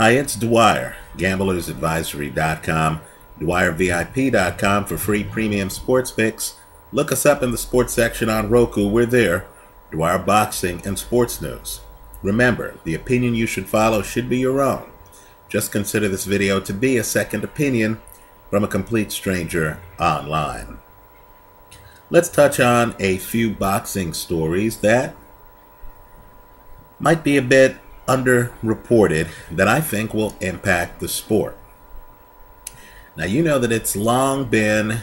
Hi, it's Dwyer, gamblersadvisory.com, DwyerVIP.com for free premium sports picks. Look us up in the sports section on Roku. We're there. Dwyer Boxing and Sports News. Remember, the opinion you should follow should be your own. Just consider this video to be a second opinion from a complete stranger online. Let's touch on a few boxing stories that might be a bit underreported that I think will impact the sport. Now, you know that it's long been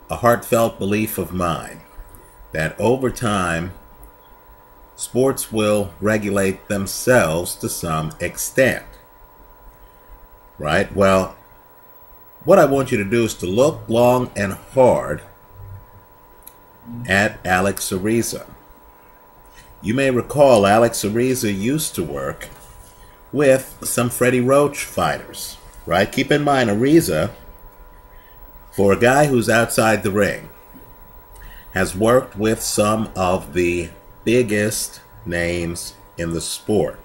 a heartfelt belief of mine that over time sports will regulate themselves to some extent. Right? Well, what I want you to do is to look long and hard at Alex Ariza. You may recall Alex Ariza used to work with some Freddie Roach fighters, right? Keep in mind, Ariza, for a guy who's outside the ring, has worked with some of the biggest names in the sport.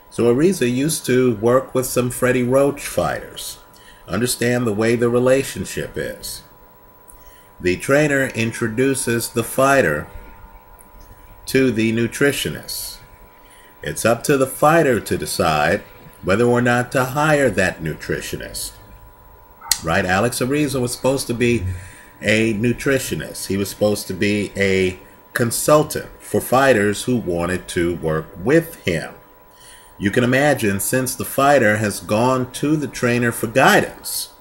So Ariza used to work with some Freddie Roach fighters. Understand the way the relationship is. The trainer introduces the fighter to the nutritionist. It's up to the fighter to decide whether or not to hire that nutritionist. Right? Alex Ariza was supposed to be a nutritionist. He was supposed to be a consultant for fighters who wanted to work with him. You can imagine, since the fighter has gone to the trainer for guidance,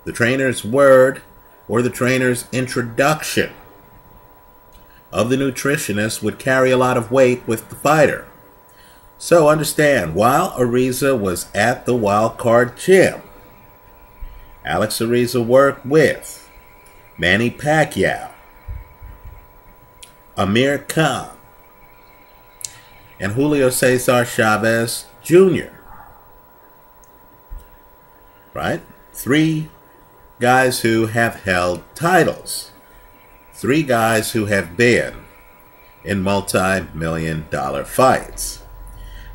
the trainer's word or the trainer's introduction of the nutritionist would carry a lot of weight with the fighter. So understand, while Ariza was at the Wild Card Gym, Alex Ariza worked with Manny Pacquiao, Amir Khan, and Julio Cesar Chavez Jr. Right? Three guys who have held titles. Three guys who have been in multi-million-dollar fights.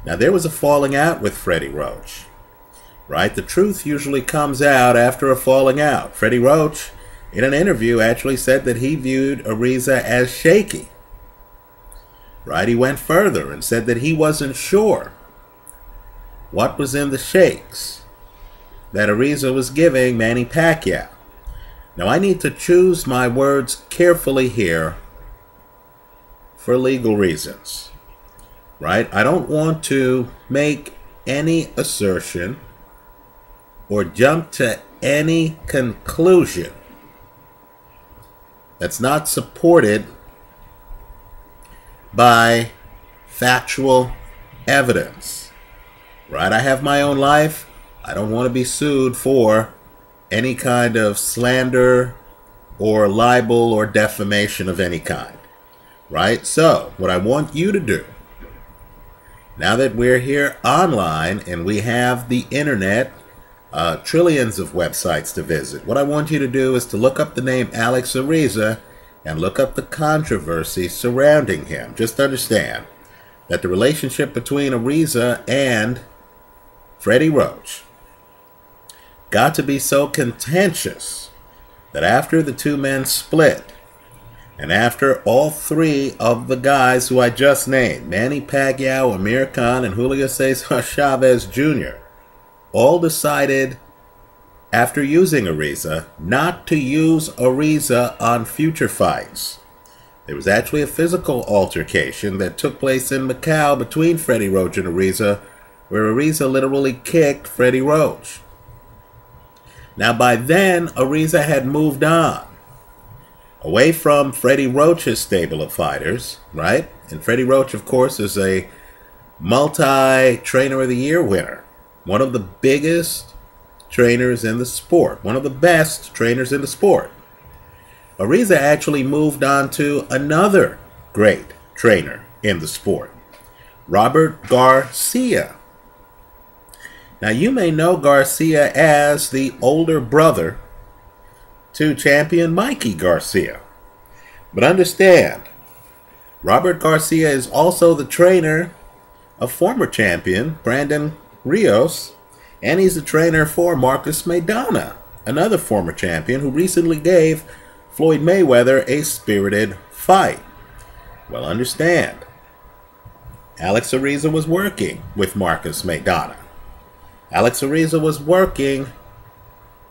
Now, there was a falling out with Freddie Roach. Right? The truth usually comes out after a falling out. Freddie Roach, in an interview, actually said that he viewed Ariza as shaky. Right? He went further and said that he wasn't sure what was in the shakes that Ariza was giving Manny Pacquiao. Now, I need to choose my words carefully here for legal reasons. Right? I don't want to make any assertion or jump to any conclusion that's not supported by factual evidence. Right? I have my own life. I don't want to be sued for any kind of slander or libel or defamation of any kind. Right? So, what I want you to do, now that we're here online and we have the internet, trillions of websites to visit, what I want you to do is to look up the name Alex Ariza and look up the controversy surrounding him. Just understand that the relationship between Ariza and Freddie Roach got to be so contentious that after the two men split, and after all three of the guys who I just named, Manny Pacquiao, Amir Khan, and Julio Cesar Chavez Jr., all decided, after using Ariza, not to use Ariza on future fights. There was actually a physical altercation that took place in Macau between Freddie Roach and Ariza, where Ariza literally kicked Freddie Roach. Now, by then, Ariza had moved on, away from Freddie Roach's stable of fighters, right? And Freddie Roach, of course, is a multi-Trainer of the Year winner. One of the biggest trainers in the sport. One of the best trainers in the sport. Ariza actually moved on to another great trainer in the sport, Robert Garcia. Now, you may know Garcia as the older brother to champion Mikey Garcia. But understand, Robert Garcia is also the trainer of former champion Brandon Rios, and he's the trainer for Marcus Maidana, another former champion who recently gave Floyd Mayweather a spirited fight. Well, understand, Alex Ariza was working with Marcus Maidana. Alex Ariza was working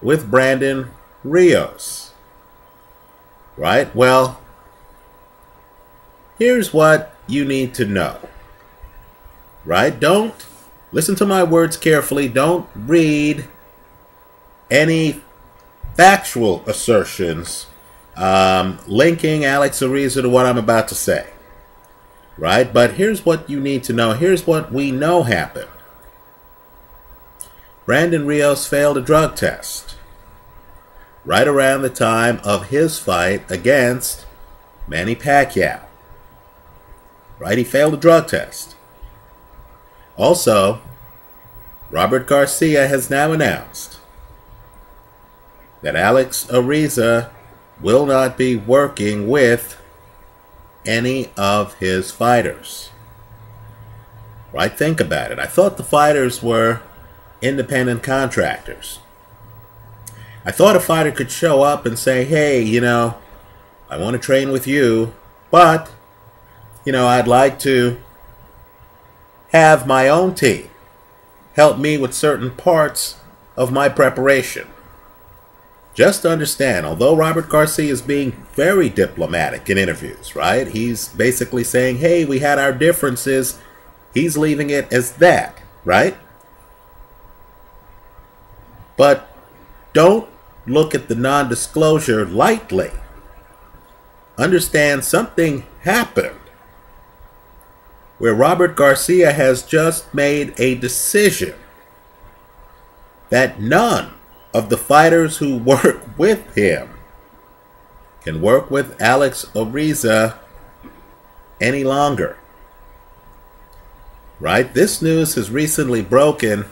with Brandon Rios. Right? Well, here's what you need to know. Right? Don't listen to my words carefully. Don't read any factual assertions linking Alex Ariza to what I'm about to say. Right? But here's what you need to know. Here's what we know happened. Brandon Rios failed a drug test right around the time of his fight against Manny Pacquiao. Right? He failed a drug test. Also, Robert Garcia has now announced that Alex Ariza will not be working with any of his fighters. Right? Think about it. I thought the fighters were independent contractors. I thought a fighter could show up and say, hey, I want to train with you, but, I'd like to have my own team help me with certain parts of my preparation. Just understand, although Robert Garcia is being very diplomatic in interviews, right? He's basically saying, hey, we had our differences. He's leaving it as that, right? But don't look at the non-disclosure lightly. Understand something happened where Robert Garcia has just made a decision that none of the fighters who work with him can work with Alex Ariza any longer. Right? This news has recently broken.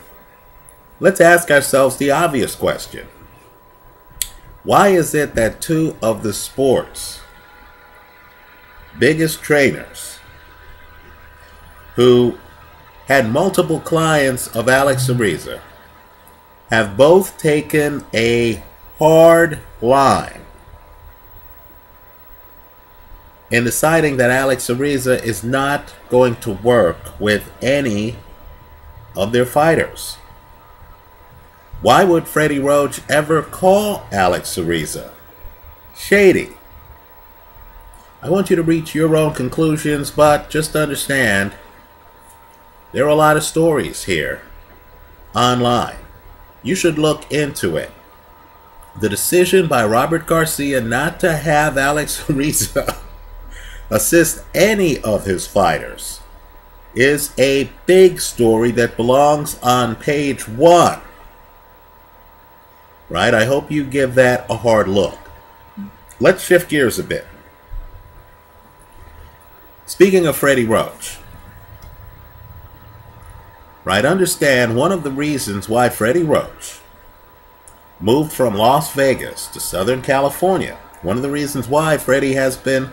Let's ask ourselves the obvious question. Why is it that two of the sport's biggest trainers who had multiple clients of Alex Ariza have both taken a hard line in deciding that Alex Ariza is not going to work with any of their fighters? Why would Freddie Roach ever call Alex Ariza shady? I want you to reach your own conclusions, but just understand there are a lot of stories here online. You should look into it. The decision by Robert Garcia not to have Alex Ariza assist any of his fighters is a big story that belongs on page 1. Right? I hope you give that a hard look. Let's shift gears a bit. Speaking of Freddie Roach, right, understand one of the reasons why Freddie Roach moved from Las Vegas to Southern California, one of the reasons why Freddie has been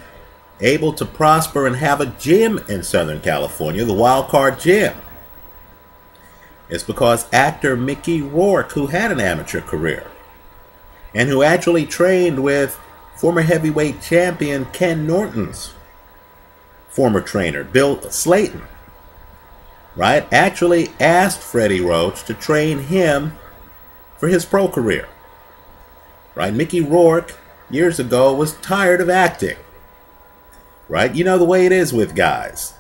able to prosper and have a gym in Southern California, the Wild Card Gym, is because actor Mickey Rourke, who had an amateur career and who actually trained with former heavyweight champion Ken Norton's former trainer, Bill Slayton, right, actually asked Freddie Roach to train him for his pro career. Right? Mickey Rourke, years ago, was tired of acting. Right? You know the way it is with guys.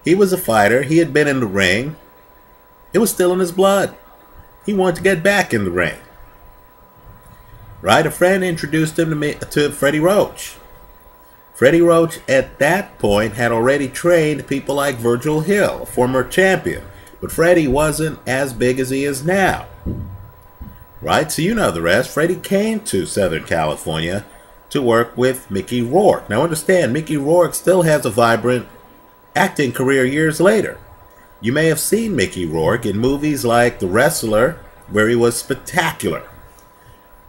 He was a fighter. He had been in the ring. It was still in his blood. He wanted to get back in the ring. Right? A friend introduced him to Freddie Roach. Freddie Roach at that point had already trained people like Virgil Hill, a former champion. But Freddie wasn't as big as he is now. Right? So you know the rest. Freddie came to Southern California to work with Mickey Rourke. Now understand, Mickey Rourke still has a vibrant acting career years later. You may have seen Mickey Rourke in movies like The Wrestler, where he was spectacular.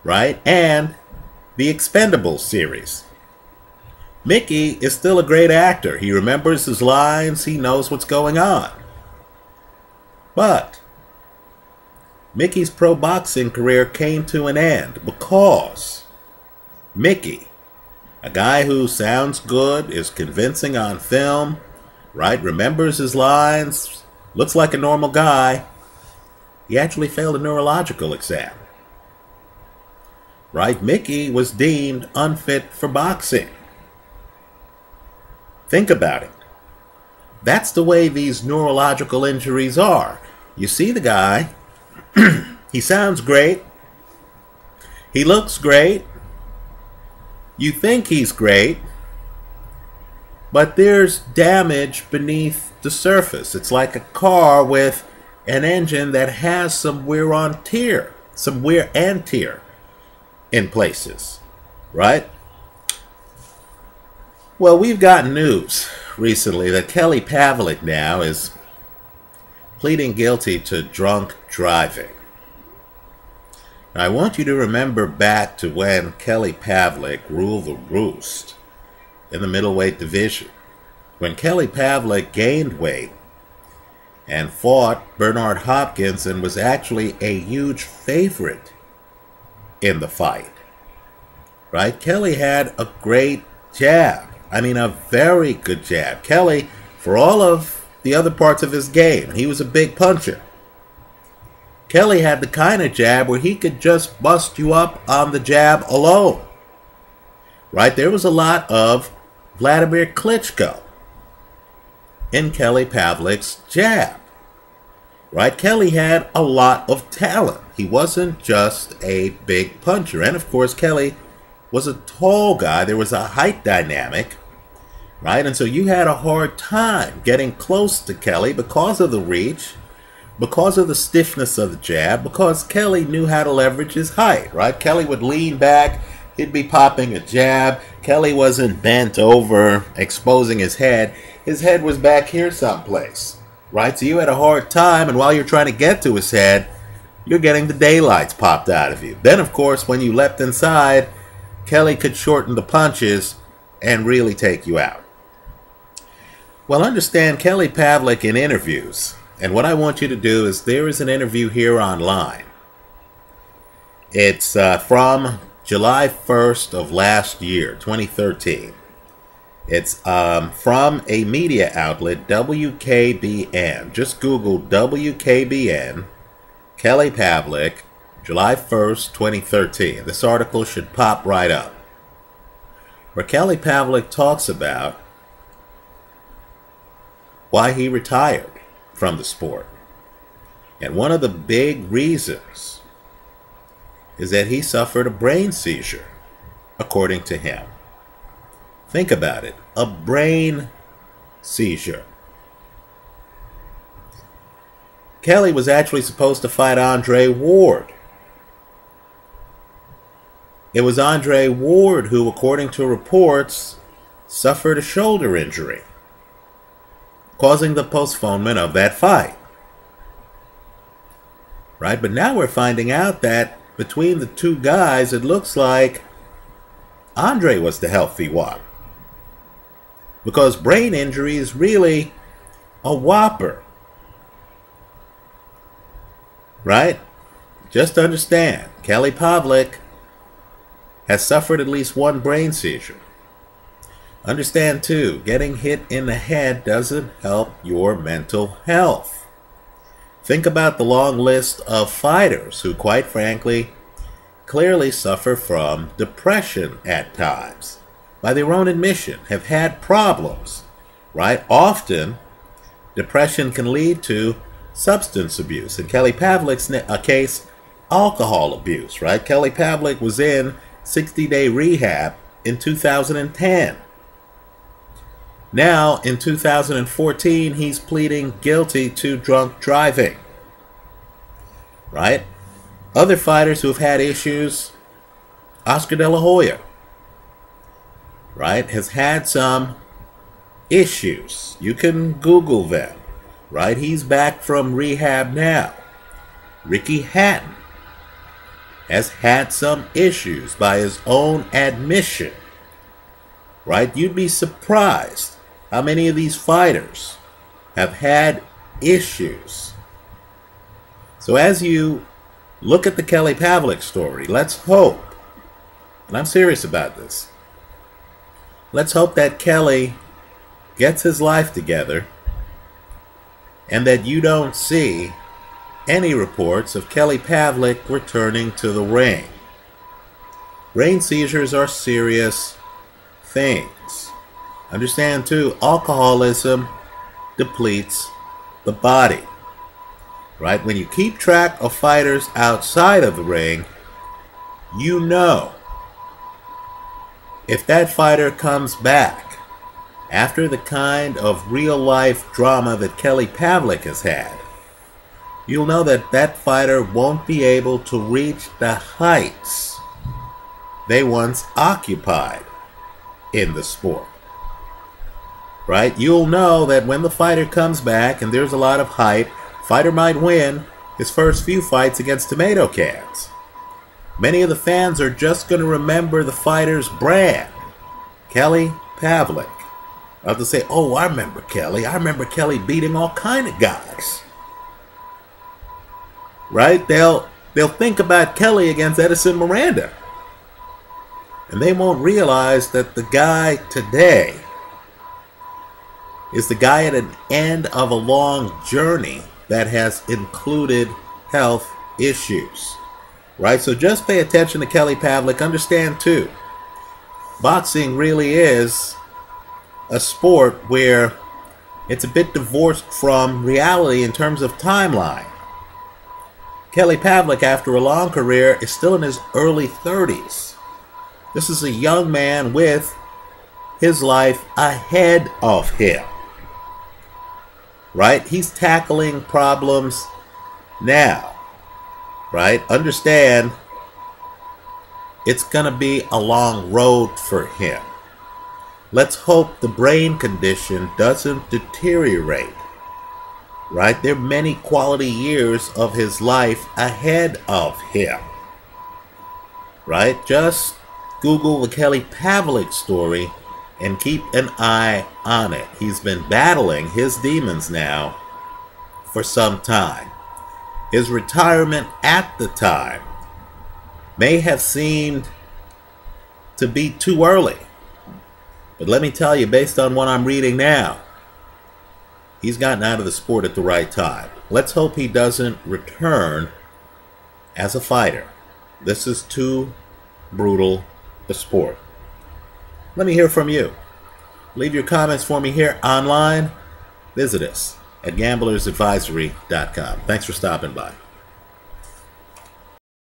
Right? And the Expendables series. Mickey is still a great actor. He remembers his lines. He knows what's going on. But Mickey's pro boxing career came to an end because Mickey, a guy who sounds good, is convincing on film, right, remembers his lines, looks like a normal guy, he actually failed a neurological exam. Right? Mickey was deemed unfit for boxing. Think about it. That's the way these neurological injuries are. You see the guy, he sounds great, he looks great, you think he's great, but there's damage beneath the surface. It's like a car with an engine that has some wear and tear in places, right? Well, we've got news recently that Kelly Pavlik now is pleading guilty to drunk driving. Now, I want you to remember back to when Kelly Pavlik ruled the roost in the middleweight division. When Kelly Pavlik gained weight and fought Bernard Hopkins and was actually a huge favorite in the fight, right? Kelly had a great jab. I mean, a very good jab. Kelly, for all of the other parts of his game, he was a big puncher. Kelly had the kind of jab where he could just bust you up on the jab alone, right? There was a lot of Vladimir Klitschko in Kelly Pavlik's jab, right? Kelly had a lot of talent. He wasn't just a big puncher. And of course, Kelly was a tall guy. There was a height dynamic, right? And so you had a hard time getting close to Kelly because of the reach, because of the stiffness of the jab, because Kelly knew how to leverage his height, right? Kelly would lean back, he'd be popping a jab. Kelly wasn't bent over, exposing his head. His head was back here someplace, right? So you had a hard time, and while you're trying to get to his head, you're getting the daylights popped out of you. Then, of course, when you leapt inside, Kelly could shorten the punches and really take you out. Well, understand Kelly Pavlik in interviews. And what I want you to do is, there is an interview here online. It's from July 1st of last year, 2013. It's from a media outlet, WKBN. Just Google WKBN, Kelly Pavlik, July 1st, 2013. This article should pop right up, where Kelly Pavlik talks about why he retired from the sport. And one of the big reasons is that he suffered a brain seizure, according to him. Think about it, a brain seizure. Kelly was actually supposed to fight Andre Ward. It was Andre Ward who, according to reports, suffered a shoulder injury, causing the postponement of that fight. Right? But now we're finding out that between the two guys, it looks like Andre was the healthy one, because brain injury is really a whopper. Right? Just understand, Kelly Pavlik has suffered at least one brain seizure. Understand too, getting hit in the head doesn't help your mental health. Think about the long list of fighters who, quite frankly, clearly suffer from depression at times. By their own admission, have had problems, right? Often, depression can lead to substance abuse. In Kelly Pavlik's case, alcohol abuse, right? Kelly Pavlik was in 60-day rehab in 2010. Now, in 2014, he's pleading guilty to drunk driving, right? Other fighters who have had issues, Oscar De La Hoya, right, has had some issues. You can Google them, right? He's back from rehab now. Ricky Hatton has had some issues by his own admission, right? You'd be surprised how many of these fighters have had issues. So as you Look at the Kelly Pavlik story. Let's hope, and I'm serious about this, let's hope that Kelly gets his life together and that you don't see any reports of Kelly Pavlik returning to the ring. Brain seizures are serious things. Understand too, alcoholism depletes the body. Right? When you keep track of fighters outside of the ring, you know if that fighter comes back after the kind of real-life drama that Kelly Pavlik has had, you'll know that that fighter won't be able to reach the heights they once occupied in the sport. Right? You'll know that when the fighter comes back and there's a lot of hype, fighter might win his first few fights against tomato cans. Many of the fans are just going to remember the fighter's brand, Kelly Pavlik. They'll say, oh, I remember Kelly. I remember Kelly beating all kind of guys. Right? They'll think about Kelly against Edison Miranda. And they won't realize that the guy today is the guy at an end of a long journey that has included health issues. Right? So just pay attention to Kelly Pavlik. Understand too, boxing really is a sport where it's a bit divorced from reality in terms of timeline. Kelly Pavlik, after a long career, is still in his early 30s. This is a young man with his life ahead of him. Right? He's tackling problems now. Right? Understand, it's going to be a long road for him. Let's hope the brain condition doesn't deteriorate. Right? There are many quality years of his life ahead of him. Right? Just Google the Kelly Pavlik story and keep an eye on it. He's been battling his demons now for some time. His retirement at the time may have seemed to be too early. But let me tell you, based on what I'm reading now, he's gotten out of the sport at the right time. Let's hope he doesn't return as a fighter. This is too brutal a sport. Let me hear from you. Leave your comments for me here online. Visit us at gamblersadvisory.com. Thanks for stopping by.